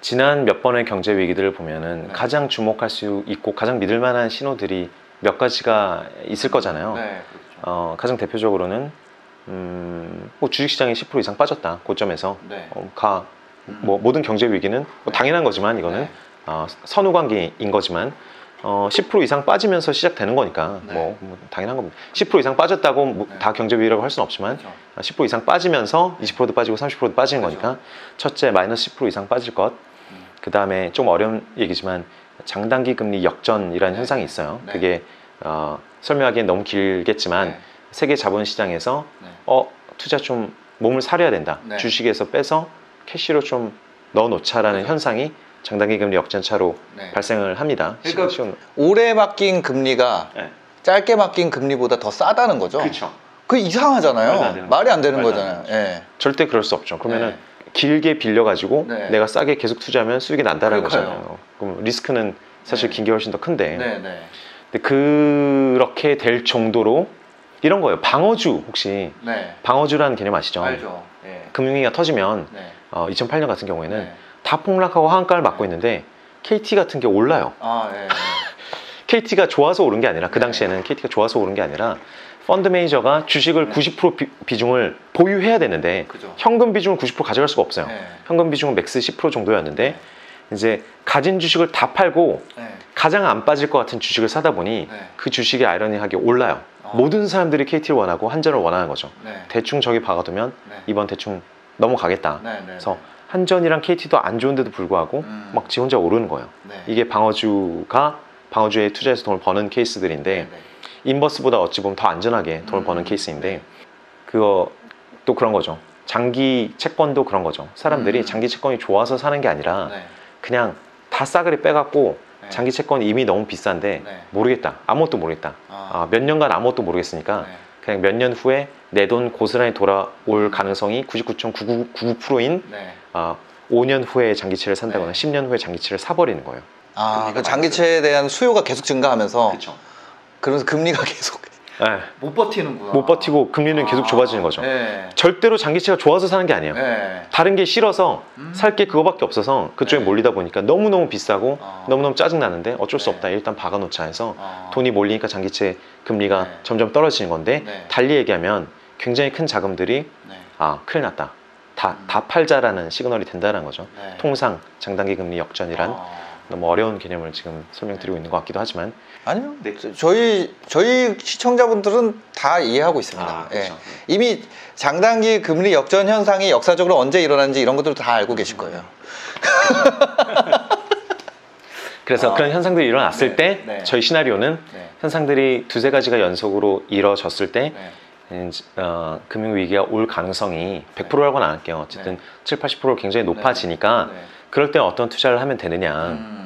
지난 몇 번의 경제 위기들을 보면은 네. 가장 주목할 수 있고 가장 믿을 만한 신호들이 몇 가지가 있을 거잖아요. 네, 그렇죠. 가장 대표적으로는 뭐 주식시장이 10% 이상 빠졌다 고점에서 네. 뭐 모든 경제 위기는 뭐 당연한 거지만 이거는 네. 선후관계인 거지만 10% 이상 빠지면서 시작되는 거니까 네. 뭐 당연한 겁니다. 10% 이상 빠졌다고 네. 다 경제 위기라고 할 수는 없지만 그렇죠. 10% 이상 빠지면서 20%도 빠지고 30%도 빠지는 그렇죠. 거니까 첫째 마이너스 10% 이상 빠질 것. 그 다음에 좀 어려운 얘기지만 장단기 금리 역전이라는 네. 현상이 있어요. 네. 그게 설명하기엔 너무 길겠지만 네. 세계 자본시장에서 네. 투자 좀 몸을 사려야 된다. 네. 주식에서 빼서 캐시로 좀 넣어놓자라는 그렇죠. 현상이 장단기 금리 역전차로 네. 발생을 합니다. 그러니까 오래 맡긴 금리가 네. 짧게 맡긴 금리보다 더 싸다는 거죠. 그렇죠. 그 이상하잖아요. 말이 안 되는 말도 거잖아요. 예. 절대 그럴 수 없죠. 그러면은 길게 빌려가지고 네. 내가 싸게 계속 투자하면 수익이 난다는 그러니까요. 거잖아요. 그럼 리스크는 사실 네. 긴 게 훨씬 더 큰데. 네, 네. 근데 그렇게 될 정도로 이런 거예요. 방어주 혹시 네. 방어주라는 개념 아시죠? 알죠. 예. 금융위기가 터지면 네. 2008년 같은 경우에는 네. 다 폭락하고 하한가를 맞고 있는데 KT 같은 게 올라요. 아, 예. KT가 좋아서 오른 게 아니라 그 네. 당시에는 KT가 좋아서 오른 게 아니라 펀드 매니저가 주식을 90% 비중을 보유해야 되는데 그죠. 현금 비중을 90% 가져갈 수가 없어요. 네. 현금 비중은 맥스 10% 정도였는데 이제 가진 주식을 다 팔고 네. 가장 안 빠질 것 같은 주식을 사다 보니 네. 그 주식이 아이러니하게 올라요. 모든 사람들이 KT를 원하고 한전을 원하는 거죠. 네. 대충 저기 박아두면 네. 이번 대충 넘어가겠다. 네. 네. 그래서 한전이랑 KT도 안 좋은데도 불구하고 막 지 혼자 오르는 거예요. 네. 이게 방어주에 투자해서 돈을 버는 케이스들인데 네. 네. 인버스보다 어찌 보면 더 안전하게 돈을 버는 케이스인데 그거 또 그런 거죠. 장기 채권도 그런 거죠. 사람들이 장기 채권이 좋아서 사는 게 아니라 네. 그냥 다 싸그리 빼갖고 네. 장기 채권이 이미 너무 비싼데 네. 모르겠다. 아무것도 모르겠다. 몇 년간 아무것도 모르겠으니까 네. 그냥 몇 년 후에 내 돈 고스란히 돌아올 가능성이 99.999%인 네. 5년 후에 장기채를 산다거나 네. 10년 후에 장기채를 사버리는 거예요. 그 장기채에 대한 수요가 계속 증가하면서 그렇죠. 그러면서 금리가 계속 네. 못 버티는구나. 못 버티고 금리는 계속 좁아지는 거죠. 네. 절대로 장기채가 좋아서 사는 게 아니에요. 네. 다른 게 싫어서 살 게 그거밖에 없어서 그쪽에 네. 몰리다 보니까 너무너무 비싸고 아. 너무너무 짜증나는데 어쩔 수 네. 없다. 일단 박아놓자 해서 아. 돈이 몰리니까 장기채 금리가 네. 점점 떨어지는 건데 네. 달리 얘기하면 굉장히 큰 자금들이 네. 큰일 났다. 다 팔자라는 시그널이 된다는 거죠. 네. 통상 장단기 금리 역전이란 너무 어려운 개념을 지금 설명드리고 있는 것 같기도 하지만 아니요. 저희 시청자분들은 다 이해하고 있습니다. 그렇죠. 예. 이미 장단기 금리 역전 현상이 역사적으로 언제 일어났는지 이런 것들도 다 알고 계실 거예요. 그래서 그런 현상들이 일어났을 네. 때 네. 저희 시나리오는 네. 현상들이 두세 가지가 연속으로 이뤄졌을 때 네. 금융위기가 올 가능성이 100%라고는 안 할게요. 어쨌든 네. 7, 80% 굉장히 높아지니까 네. 그럴 때 어떤 투자를 하면 되느냐.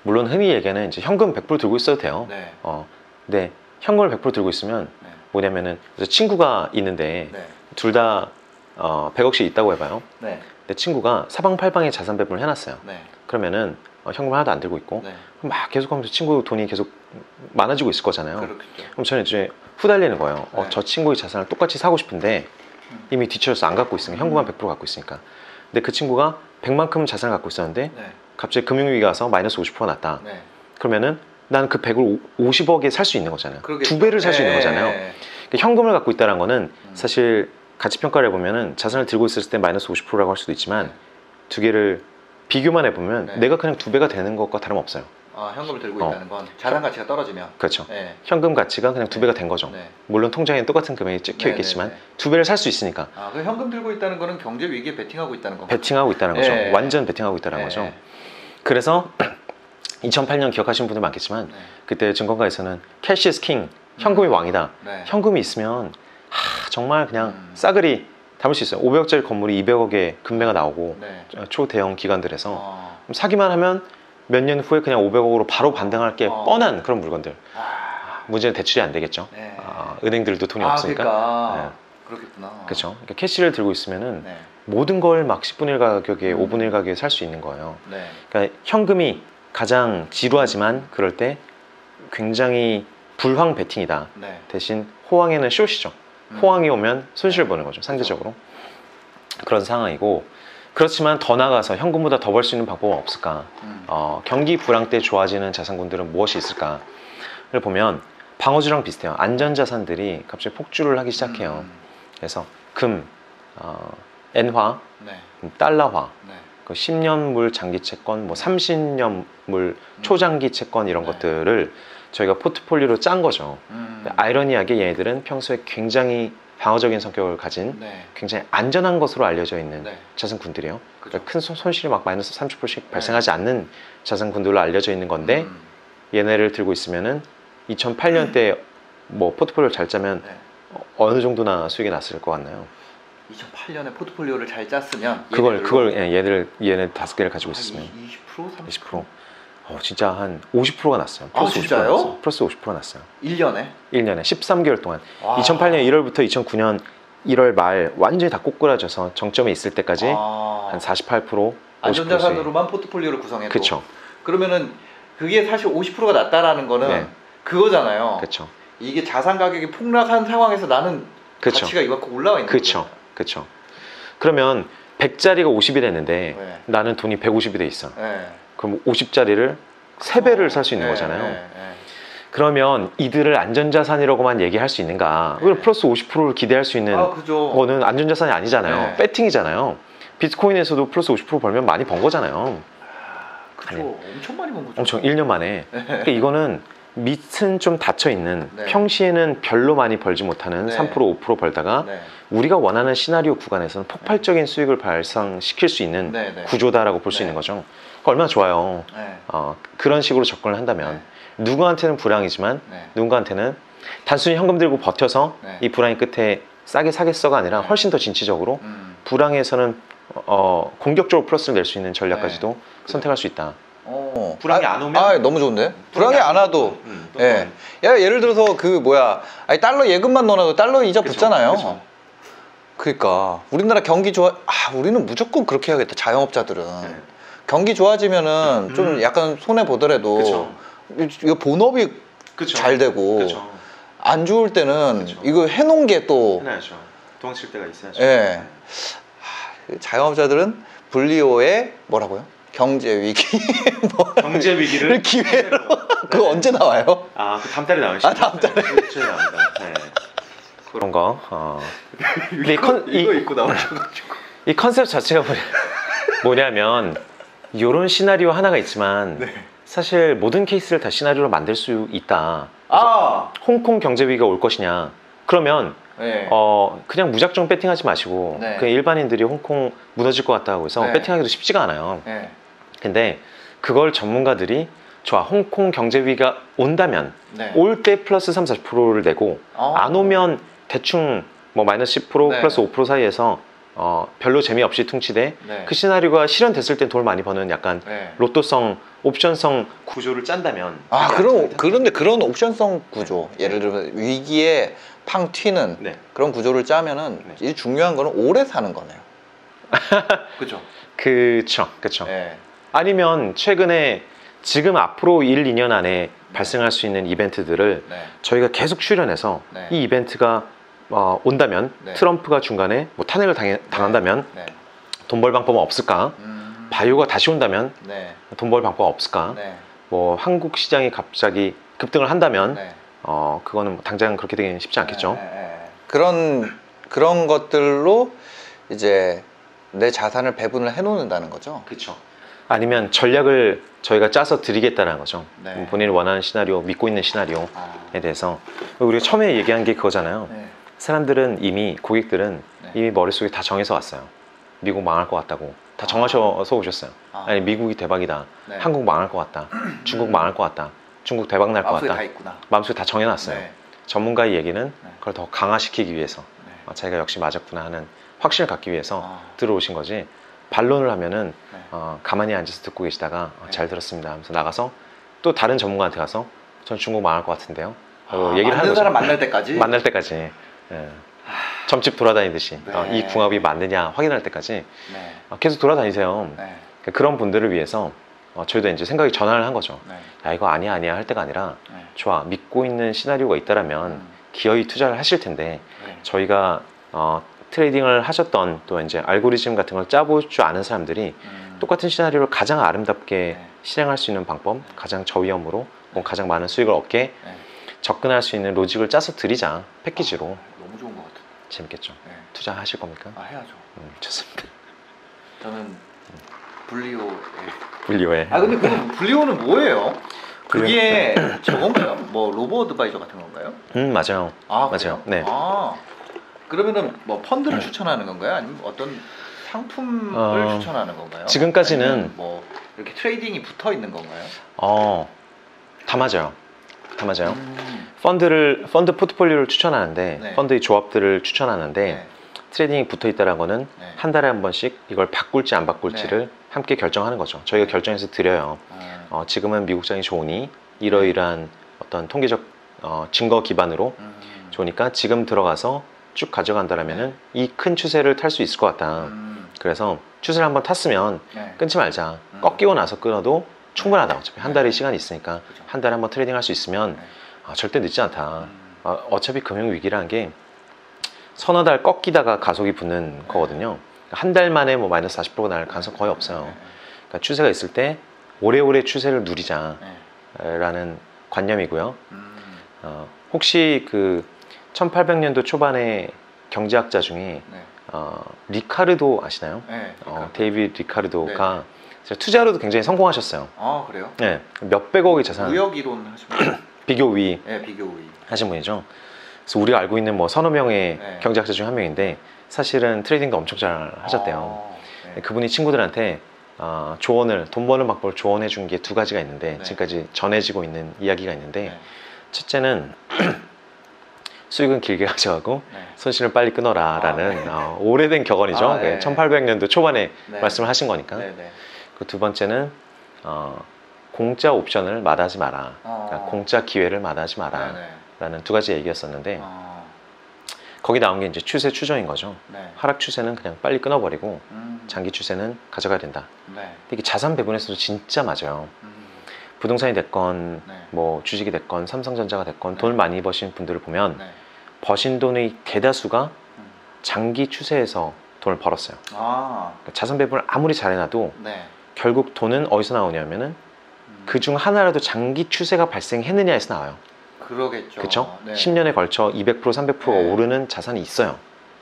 물론 흔히 얘기하는 이제 현금 100% 들고 있어도 돼요. 네. 근데 현금을 100% 들고 있으면 네. 뭐냐면은 친구가 있는데 네. 둘 다 100억씩 있다고 해봐요. 네. 내 친구가 사방팔방에 자산 배분을 해놨어요. 네. 그러면은 현금 하나도 안 들고 있고 네. 그럼 막 계속하면서 친구 돈이 계속 많아지고 있을 거잖아요. 그렇겠죠. 그럼 저는 이제 후달리는 거예요. 네. 저 친구의 자산을 똑같이 사고 싶은데 이미 뒤쳐져서 안 갖고 있으니까 현금만 100% 갖고 있으니까. 근데 그 친구가 100만큼 자산을 갖고 있었는데 네. 갑자기 금융위기가 와서 마이너스 50%가 났다. 네. 그러면은 나는 그 100을 50억에 살 수 있는 거잖아요. 그러겠죠. 2배를 살 수 있는 네. 거잖아요. 그러니까 현금을 갖고 있다는 거는 사실 가치평가를 해보면은 자산을 들고 있을 때 마이너스 50%라고 할 수도 있지만 네. 두 개를 비교만 해보면 네. 내가 그냥 2배가 되는 것과 다름없어요. 현금을 들고 있다는 건 자산 가치가 떨어지면. 그렇죠. 네. 현금 가치가 그냥 2배가 된 거죠. 네. 물론 통장에 똑같은 금액이 찍혀 네, 있겠지만 네, 네. 2배를 살 수 있으니까 그 현금 들고 있다는 거는 경제 위기에 베팅하고 있다는 거죠. 베팅하고 있다는 거죠. 네. 완전 베팅하고 있다는 네. 거죠. 그래서 2008년 기억하시는 분들 많겠지만 네. 그때 증권가에서는 캐시 is king, 현금이 왕이다. 네. 현금이 있으면 정말 그냥 싸그리 담을 수 있어요. 500억짜리 건물이 200억에 금매가 나오고 네. 초대형 기관들에서 사기만 하면 몇 년 후에 그냥 500억으로 바로 반등할 게 뻔한 그런 물건들. 문제는 대출이 안 되겠죠. 네. 은행들도 돈이 없으니까. 그러니까. 그렇겠구나. 그렇죠. 그러니까 캐시를 들고 있으면은 네. 모든 걸 막 10분의 1 가격에 5분의 1 가격에 살 수 있는 거예요. 네. 그러니까 현금이 가장 지루하지만 그럴 때 굉장히 불황 베팅이다. 네. 대신 호황에는 숏이죠. 호황이 오면 손실 보는 거죠. 상대적으로. 그런 상황이고 그렇지만 더 나아가서 현금보다 더 벌 수 있는 방법은 없을까? 경기 불황 때 좋아지는 자산군들은 무엇이 있을까를 보면 방어주랑 비슷해요. 안전자산들이 갑자기 폭주를 하기 시작해요. 그래서 금, 엔화, 네. 달러화, 네. 그 10년물 장기 채권, 뭐 30년물 초장기 채권 이런 네. 것들을 저희가 포트폴리오로 짠 거죠. 아이러니하게 얘네들은 평소에 굉장히 방어적인 성격을 가진 네. 굉장히 안전한 것으로 알려져 있는 네. 자산군들이에요. 그죠. 그러니까 큰 손실이 막 마이너스 30%씩 발생하지 않는 자산군들로 알려져 있는 건데 얘네를 들고 있으면은 2008년 때 뭐 포트폴리오를 잘 짜면 네. 어느 정도나 수익이 났을 것 같나요? 2008년에 포트폴리오를 잘 짰으면 그걸 얘네 5개를 가지고 있으면 20%? 30%? 20%. 진짜 한 50%가 났어요. 아, 플러스 진짜요? 50% 났어요. 플러스 50% 났어요. 1년에? 1년에 13개월 동안. 와. 2008년 1월부터 2009년 1월 말 완전히 다 꼬꾸라져서 정점에 있을 때까지 한 48%, 50%씩. 안전자산으로만 포트폴리오를 구성해도. 그쵸. 그러면은 그게 사실 50%가 낮다라는 거는 네. 그거잖아요. 그쵸. 이게 자산 가격이 폭락한 상황에서 나는 그쵸. 가치가 이만큼 올라와 있는 그쵸. 거죠. 그쵸. 그러면 100짜리가 50이 됐는데 네. 나는 돈이 150이 돼 있어. 네. 그럼 50짜리를 3배를 살 수 있는 네, 거잖아요. 네, 네. 그러면 이들을 안전자산이라고만 얘기할 수 있는가? 그럼 플러스 50%를 기대할 수 있는 그죠. 거는 안전자산이 아니잖아요. 네. 배팅이잖아요. 비트코인에서도 플러스 50% 벌면 많이 번 거잖아요. 그죠. 네. 엄청 많이 본 거죠. 엄청 1년 만에. 그러니까 이거는 밑은 좀 닫혀 있는 네. 평시에는 별로 많이 벌지 못하는 네. 3% 5% 벌다가 네. 우리가 원하는 시나리오 구간에서는 폭발적인 수익을 발생시킬 수 있는 네, 네. 구조다라고 볼 수 네. 있는 거죠. 그러니까 얼마나 좋아요. 네. 그런 식으로 접근을 한다면 누구한테는 불황이지만 네. 누군가한테는 단순히 현금 들고 버텨서 네. 이 불황의 끝에 싸게 사겠어가 아니라 네. 훨씬 더 진취적으로 불황에서는 공격적으로 플러스를 낼 수 있는 전략까지도 선택할 수 있다. 불황이 안 오면? 너무 좋은데? 불황이 안 와도. 또 예. 야, 예를 들어서 달러 예금만 넣어놔도 달러 이자 그쵸, 붙잖아요. 그쵸. 그러니까 우리나라 경기 우리는 무조건 그렇게 해야겠다. 자영업자들은 네. 경기 좋아지면은 좀 약간 손해 보더라도 그쵸. 이거 본업이 그쵸. 잘 되고 그쵸. 안 좋을 때는 그쵸. 이거 해놓은 게 또 해놔야죠. 도망칠 때가 있어야죠. 예. 자영업자들은 불리오의 뭐라고요? 경제 위기 경제 위기를 기회로 그거 언제 나와요? 그 다음 달에 나와요. 다음 달에. 그렇죠, 나옵니다. 네. 그런 거. 근데 이거 입고 나오셔가지고 이 컨셉 자체가 뭐냐면 이런 시나리오 하나가 있지만 사실 모든 케이스를 다 시나리오로 만들 수 있다. 홍콩 경제 위기가 올 것이냐? 그러면 네. 그냥 무작정 배팅하지 마시고 네. 그냥 일반인들이 홍콩 무너질 것 같다고 해서 네. 배팅하기도 쉽지가 않아요. 네. 근데 그걸 전문가들이 좋아, 홍콩 경제 위기가 온다면 네. 올 때 플러스 3, 40%를 내고 안 오면 대충 뭐 마이너스 10% 네. 플러스 5% 사이에서 별로 재미없이 퉁치되 네. 그 시나리오가 실현됐을 땐 돈을 많이 버는 약간 네. 로또성, 옵션성 구조를 짠다면 그런데 그런 옵션성 구조 예를 들면 위기에 팡 튀는 네. 그런 구조를 짜면은 네. 이 중요한 거는 오래 사는 거네요. 그죠? 그쵸. 네. 아니면 최근에 지금 앞으로 1, 2년 안에 발생할 수 있는 이벤트들을 네. 저희가 계속 출연해서 네. 이 이벤트가 온다면 네. 트럼프가 중간에 뭐 탄핵을 당한다면 네. 돈 벌 방법은 없을까? 바이오가 다시 온다면 네. 돈 벌 방법 없을까? 네. 뭐 한국 시장이 갑자기 급등을 한다면 네. 그거는 뭐 당장 그렇게 되기는 쉽지 않겠죠. 네. 그런 것들로 이제 내 자산을 배분을 해놓는다는 거죠. 그렇죠. 아니면 전략을 저희가 짜서 드리겠다는 거죠. 네. 본인이 원하는 시나리오, 믿고 있는 시나리오에 대해서 우리가 처음에 얘기한 게 그거잖아요. 네. 사람들은 고객들은 네. 이미 머릿속에 다 정해서 왔어요. 미국 망할 것 같다고 다 정하셔서 오셨어요. 아니 미국이 대박이다. 네. 한국 망할 것 같다. 중국 망할 것 같다. 중국 대박 날 것 마음속에 같다. 다 있구나. 마음속에 다 정해놨어요. 네. 전문가의 얘기는 네. 그걸 더 강화시키기 위해서 네. 자기가 역시 맞았구나 하는 확신을 갖기 위해서 아. 들어오신 거지. 반론을 하면은 네. 가만히 앉아서 듣고 계시다가 네. 잘 들었습니다 하면서 나가서 또 다른 전문가한테 가서 전 중국 망할 것 같은데요. 얘기를 하는 사람 만날 때까지. 만날 때까지. 예. 점집 돌아다니듯이 네. 이 궁합이 맞느냐 확인할 때까지 네. 계속 돌아다니세요. 네. 그런 분들을 위해서 저희도 이제 생각이 전환을 한 거죠. 네. 야 이거 아니야 할 때가 아니라 네. 좋아, 믿고 있는 시나리오가 있다라면 기어이 투자를 하실 텐데 네. 저희가 트레이딩을 하셨던 또 이제 알고리즘 같은 걸 짜볼 줄 아는 사람들이 똑같은 시나리오를 가장 아름답게 네. 실행할 수 있는 방법, 가장 저위험으로 가장 많은 수익을 얻게 네. 접근할 수 있는 로직을 짜서 드리자. 패키지로. 너무 좋은 것 같아요. 재밌겠죠. 네. 투자하실 겁니까? 아, 해야죠. 좋습니다. 저는 분리오. 분리오에. 아, 근데 그 분리오는 뭐예요? 그게 저건가요? 뭐 로보 어드바이저 같은 건가요? 맞아요. 아, 맞아요. 그래요? 네. 아, 그러면은 뭐 펀드를 추천하는 건가요? 아니면 어떤 상품을 추천하는 건가요? 지금까지는 아니면 뭐 이렇게 트레이딩이 붙어 있는 건가요? 다 맞아요. 다 맞아요. 펀드 포트폴리오를 추천하는데 네. 펀드의 조합들을 추천하는데 네. 트레이딩이 붙어 있다는 거는 네. 한 달에 한 번씩 이걸 바꿀지 안 바꿀지를 함께 결정하는 거죠. 저희가 결정해서 드려요. 지금은 미국장이 좋으니 이러이러한 어떤 통계적 증거 기반으로 좋으니까 지금 들어가서 쭉 가져간다라면은 이 큰 추세를 탈 수 있을 것 같다. 그래서 추세를 한번 탔으면 네. 끊지 말자. 꺾이고 나서 끊어도 충분하다. 어차피 한 달의 시간이 있으니까 그죠. 한 달에 한번 트레이딩 할 수 있으면 네. 절대 늦지 않다. 어차피 금융위기라는 게 서너 달 꺾이다가 가속이 붙는 거거든요. 한 달 만에 뭐 마이너스 40%가 날 가능성 거의 없어요. 그러니까 추세가 있을 때 오래오래 추세를 누리자라는 관념이고요. 혹시 그 1800년도 초반에 경제학자 중에 네. 리카르도 아시나요? 네. 데이비드 리카르도가 투자로도 굉장히 성공하셨어요. 아, 그래요? 네, 몇백억의 자산. 무역 이론 하시면 비교위 네, 비교의. 하신 분이죠. 그래서 우리가 알고 있는 뭐 서너 명의 네. 경제학자 중 한 명인데 사실은 트레이딩도 엄청 잘 하셨대요. 네. 그분이 친구들한테 조언을, 돈 버는 방법을 조언해 준 게 두 가지가 있는데 네. 지금까지 전해지고 있는 이야기가 있는데 네. 첫째는 수익은 길게 가져가고 네. 손실은 빨리 끊어라 라는 오래된 격언이죠. 네. 1800년도 초반에 네. 말씀을 하신 거니까. 네, 네. 그 두 번째는 공짜 옵션을 마다하지 마라. 그러니까 공짜 기회를 마다하지 마라 네, 네. 라는 두 가지 얘기였었는데 아, 거기 나온 게 이제 추세 추정인 거죠. 네. 하락 추세는 그냥 빨리 끊어버리고 장기 추세는 가져가야 된다. 네. 이게 자산 배분에서도 진짜 맞아요. 부동산이 됐건 네. 뭐 주식이 됐건 삼성전자가 됐건 네. 돈을 많이 버신 분들을 보면 네. 버신 돈의 대다수가 장기 추세에서 돈을 벌었어요. 아, 그러니까 자산 배분을 아무리 잘해놔도 네. 결국 돈은 어디서 나오냐면은 그 중 하나라도 장기 추세가 발생했느냐에서 나와요. 그러겠죠. 그렇죠? 네. 10년에 걸쳐 200%, 300%가 네. 오르는 자산이 있어요.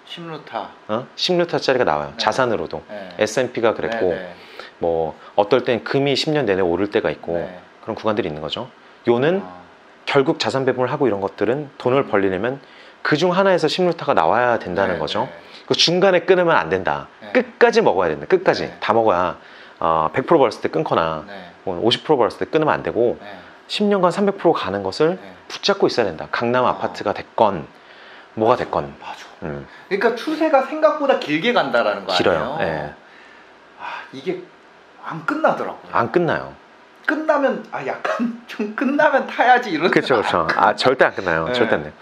10루타. 10루타짜리가 나와요. 네. 자산으로도. 네. S&P가 그랬고 네, 네. 뭐 어떨 땐 금이 10년 내내 오를 때가 있고 네. 그런 구간들이 있는 거죠. 요는 결국 자산 배분을 하고 이런 것들은 돈을 벌리려면 그 중 하나에서 10루타가 나와야 된다는 네, 거죠. 네. 그 중간에 끊으면 안 된다. 네. 끝까지 먹어야 된다. 끝까지 네. 다 먹어야 100% 벌었을 때 끊거나 네. 50% 벌었을 때 끊으면 안 되고 네. 10년간 300% 가는 것을 네. 붙잡고 있어야 된다. 강남 아파트가 됐건 뭐가 됐건 맞아. 음, 그러니까 추세가 생각보다 길게 간다라는 거 길어요. 아니에요? 예. 이게 안 끝나더라고요. 안 끝나요. 끝나면 약간 좀 끝나면 타야지 이런. 그렇죠, 그렇죠. 절대 안 끝나요. 네. 절대 안 돼요.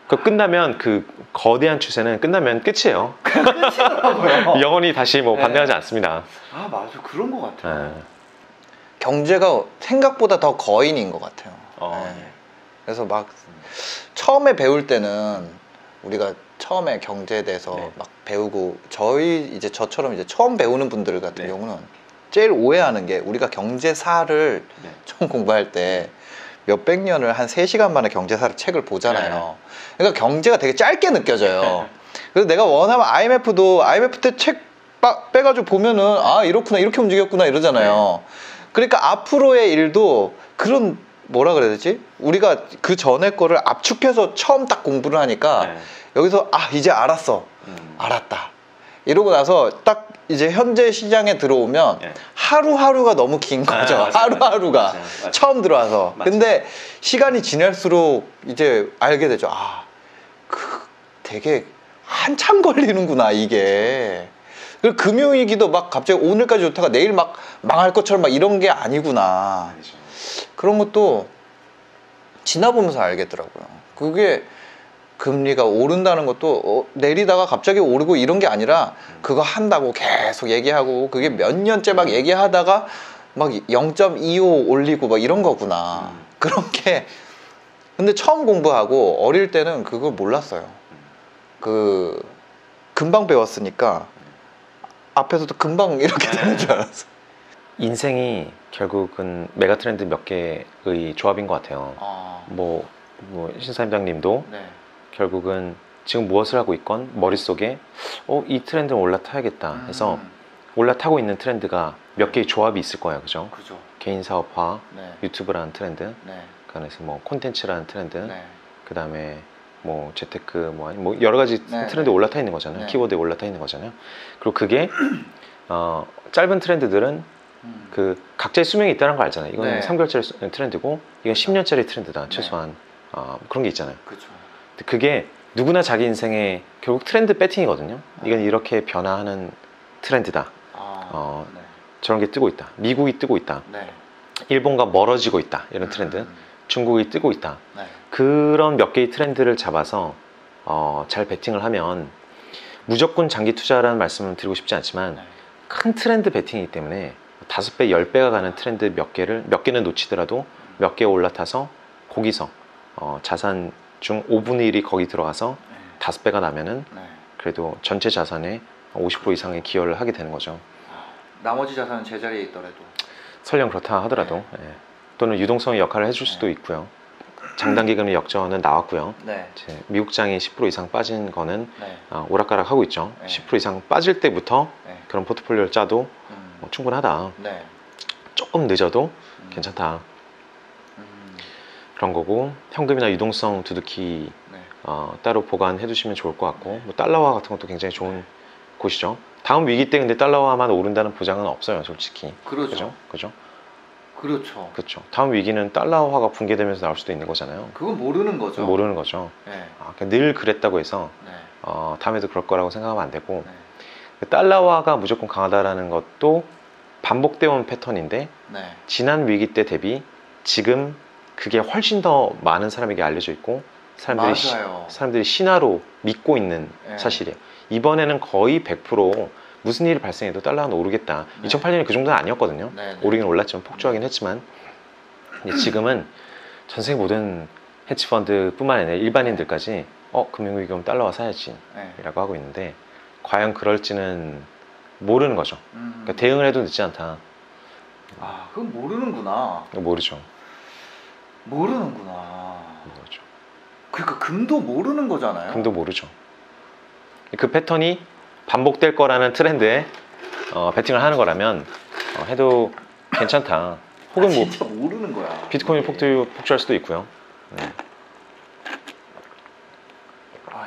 그 끝나면 그 거대한 추세는 끝나면 끝이에요. 끝이더라고요. 영원히 다시 뭐 네. 반등하지 않습니다. 아, 맞아. 그런 것 같아요. 예. 경제가 생각보다 더 거인인 것 같아요. 네. 그래서 막 처음에 배울 때는 우리가 처음에 경제에 대해서 네. 막 배우고 저처럼 이제 처음 배우는 분들 같은 네. 경우는 제일 오해하는 게 우리가 경제사를 네. 처음 공부할 때 몇백 년을 한 3시간 만에 경제사를 책을 보잖아요. 그러니까 경제가 되게 짧게 느껴져요. 그래서 내가 원하면 IMF 때 책 빼가지고 보면은 이렇구나, 이렇게 움직였구나 이러잖아요. 그러니까 앞으로의 일도 그런 뭐라 그래야 되지? 우리가 그 전에 거를 압축해서 처음 딱 공부를 하니까 여기서 이제 알았어. 알았다. 이러고 나서 딱 이제 현재 시장에 들어오면 하루하루가 너무 긴 거죠. 맞아요. 하루하루가 맞아요. 처음 들어와서. 맞아요. 근데 시간이 지날수록 이제 알게 되죠. 되게 한참 걸리는구나 이게. 그리고 금융위기도 막 갑자기 오늘까지 좋다가 내일 막 망할 것처럼 막 이런 게 아니구나. 그런 것도 지나보면서 알겠더라고요. 그게 금리가 오른다는 것도 내리다가 갑자기 오르고 이런 게 아니라 그거 한다고 계속 얘기하고 그게 몇 년째 막 얘기하다가 막 0.25 올리고 막 이런 거구나. 그런 게 근데 처음 공부하고 어릴 때는 그걸 몰랐어요. 금방 배웠으니까 앞에서도 금방 이렇게 되는 줄 알았어. 인생이 결국은 메가 트렌드 몇 개의 조합인 것 같아요. 뭐 신사임당님도 네. 결국은 지금 무엇을 하고 있건 머릿속에 이 트렌드는 올라타야겠다 해서 올라타고 있는 트렌드가 몇 개의 조합이 있을 거예요. 그죠? 그죠. 개인 사업화, 네. 유튜브라는 트렌드, 네. 그래서 뭐 콘텐츠라는 트렌드, 네. 그 다음에 뭐 재테크 뭐 여러 가지 네. 트렌드 올라타 있는 거잖아요. 네. 키워드에 올라타 있는 거잖아요. 그리고 그게 짧은 트렌드들은 그 각자의 수명이 있다는 거 알잖아요. 이건 네. 3개월짜리 트렌드고 이건 10년짜리 트렌드다 최소한. 그런 게 있잖아요. 그렇죠. 그게 누구나 자기 인생의 결국 트렌드 배팅이거든요. 이건 이렇게 변화하는 트렌드다. 네. 저런 게 뜨고 있다. 미국이 뜨고 있다. 네. 일본과 멀어지고 있다. 이런 트렌드. 중국이 뜨고 있다. 네. 그런 몇 개의 트렌드를 잡아서 잘 배팅을 하면 무조건 장기 투자라는 말씀을 드리고 싶지 않지만 네. 큰 트렌드 배팅이기 때문에 5배, 10배가 가는 트렌드 몇 개는 놓치더라도 몇 개 올라타서 거기서 자산 중 5분의 1이 거기 들어가서 5배가 나면은 네. 그래도 전체 자산의 50% 이상의 기여를 하게 되는 거죠. 나머지 자산은 제자리에 있더라도 설령 그렇다 하더라도 예. 또는 유동성의 역할을 해줄 수도 있고요. 장단기금의 역전은 나왔고요. 네. 이제 미국장이 10% 이상 빠진 거는 네. 오락가락 하고 있죠. 네. 10% 이상 빠질 때부터 네. 그런 포트폴리오를 짜도 뭐 충분하다. 네. 조금 늦어도 괜찮다. 그런 거고 현금이나 유동성 두둑히 네. 따로 보관해 두시면 좋을 것 같고 뭐 달러화 같은 것도 굉장히 좋은 곳이죠. 다음 위기 때 근데 달러화만 오른다는 보장은 없어요, 솔직히. 그렇죠. 그죠? 그렇죠. 그렇죠. 다음 위기는 달러화가 붕괴되면서 나올 수도 있는 거잖아요. 그건 모르는 거죠. 모르는 거죠. 네. 그러니까 늘 그랬다고 해서 네. 다음에도 그럴 거라고 생각하면 안 되고 네. 달러화가 무조건 강하다라는 것도 반복되어 온 패턴인데 네. 지난 위기 때 대비 지금 그게 훨씬 더 많은 사람에게 알려져 있고 사람들이 신화로 믿고 있는 네. 사실이에요. 이번에는 거의 100% 무슨 일이 발생해도 달러는 오르겠다. 네. 2008년에 그 정도는 아니었거든요. 네. 오르긴 올랐지만 폭주하긴 했지만 지금은 전 세계 모든 헤지펀드 뿐만 아니라 일반인들까지 금융위기 오면 달러화 사야지 네. 라고 하고 있는데 과연 그럴지는 모르는 거죠. 그러니까 대응을 해도 늦지 않다. 그건 모르는구나. 모르죠. 모르는구나. 모르죠. 그러니까 금도 모르는 거잖아요. 금도 모르죠. 그 패턴이 반복될 거라는 트렌드에 베팅을 하는 거라면 해도 괜찮다. 혹은 뭐 진짜 모르는 거야. 비트코인이 폭주할 수도 있고요.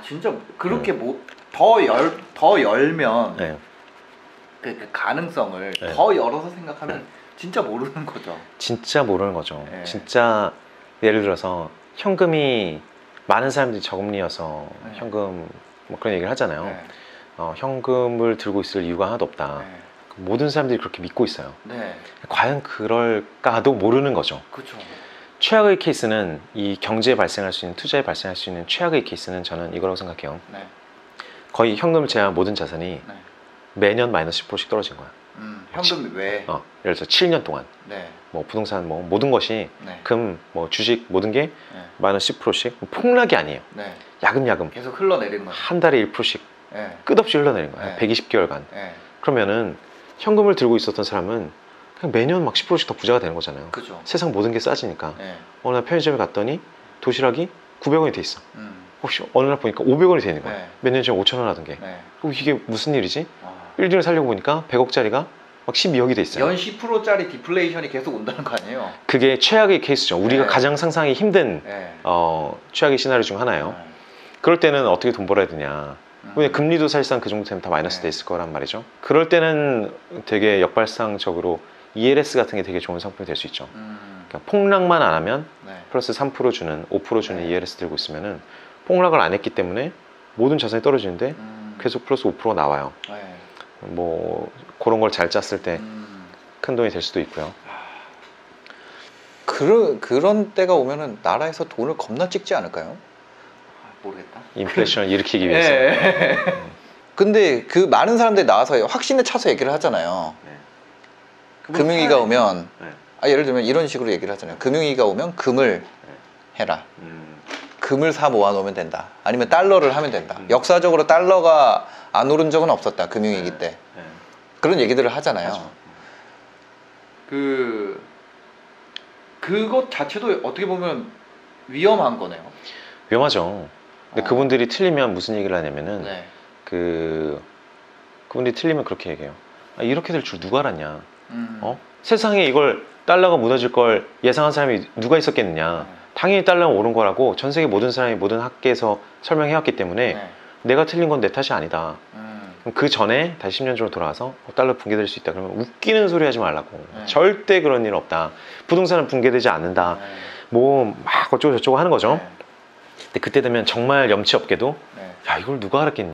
진짜 그렇게 더 열면 네. 그 가능성을 네. 더 열어서 생각하면 진짜 모르는 거죠. 진짜 모르는 거죠. 네. 진짜 예를 들어서 현금이 많은 사람들이 저금리여서 네. 현금 뭐 그런 얘기를 하잖아요. 네. 현금을 들고 있을 이유가 하나도 없다. 네. 모든 사람들이 그렇게 믿고 있어요. 네. 과연 그럴까도 모르는 거죠. 그렇죠. 최악의 케이스는 이 경제에 발생할 수 있는 투자에 발생할 수 있는 최악의 케이스는 저는 이거라고 생각해요. 네. 거의 현금을 제외한 모든 자산이 네. 매년 마이너스 10%씩 떨어진 거야. 현금 외에. 예를 들어서 7년 동안 네. 뭐 부동산 뭐 모든 것이 네. 금, 뭐 주식 모든 게 네. 마이너스 10%씩 폭락이 아니에요. 네. 야금야금 계속 흘러내리는 거죠. 한 달에 1%씩 네. 끝없이 흘러내린 거야. 네. 120개월간. 네. 그러면은 현금을 들고 있었던 사람은 그냥 매년 막 10%씩 더 부자가 되는 거잖아요. 그죠. 세상 모든 게 싸지니까. 네. 어느 날 편의점에 갔더니 도시락이 900원이 돼 있어. 음. 혹시 어느 날 보니까 500원이 되는 거야. 네. 몇 년 전에 5,000원 하던 게. 네. 이게 무슨 일이지? 빌딩을 살려고 보니까 100억짜리가 막 12억이 돼 있어요. 연 10%짜리 디플레이션이 계속 온다는 거 아니에요? 그게 최악의 케이스죠. 우리가 네. 가장 상상하기 힘든 네. 최악의 시나리오 중 하나예요. 네. 그럴 때는 어떻게 돈 벌어야 되냐. 왜냐면 금리도 사실상 그 정도 되면 다 마이너스 네. 돼 있을 거란 말이죠. 그럴 때는 되게 역발상적으로 ELS 같은 게 되게 좋은 상품이 될 수 있죠. 그러니까 폭락만 안 하면 네. 플러스 3% 주는 5% 주는 네. ELS 들고 있으면은 폭락을 안 했기 때문에 모든 자산이 떨어지는데 계속 플러스 5%가 나와요. 네. 뭐 그런 걸 잘 짰을 때 큰 돈이 될 수도 있고요. 그런 때가 오면은 나라에서 돈을 겁나 찍지 않을까요? 모르겠다. 인플레이션을 일으키기 위해서. 네. 근데 그 많은 사람들이 나와서 확신에 차서 얘기를 하잖아요. 네. 금융위기가 오면 네. 예를 들면 이런 식으로 얘기를 하잖아요. 금융위기가 오면 금을 해라. 금을 사 모아 놓으면 된다. 아니면 달러를 하면 된다. 역사적으로 달러가 안 오른 적은 없었다. 금융위기 때. 그런 얘기들을 하잖아요. 맞아. 그것 자체도 어떻게 보면 위험한 거네요. 위험하죠. 근데 그분들이 틀리면 무슨 얘기를 하냐면은 네. 그분들이 틀리면 그렇게 얘기해요. 아, 이렇게 될 줄 누가 알았냐? 세상에 이걸 달러가 무너질 걸 예상한 사람이 누가 있었겠느냐? 당연히 달러가 오른 거라고 전 세계 모든 사람이 모든 학계에서 설명해왔기 때문에 네. 내가 틀린 건 내 탓이 아니다. 그럼 그 전에 다시 10년 전으로 돌아와서 달러 붕괴될 수 있다. 그러면 웃기는 소리 하지 말라고. 네. 절대 그런 일 없다. 부동산은 붕괴되지 않는다. 네. 뭐 막 어쩌고 저쩌고 하는 거죠. 네. 근데 그때 되면 정말 염치 없게도 네. 야 이걸 누가 알았겠냐.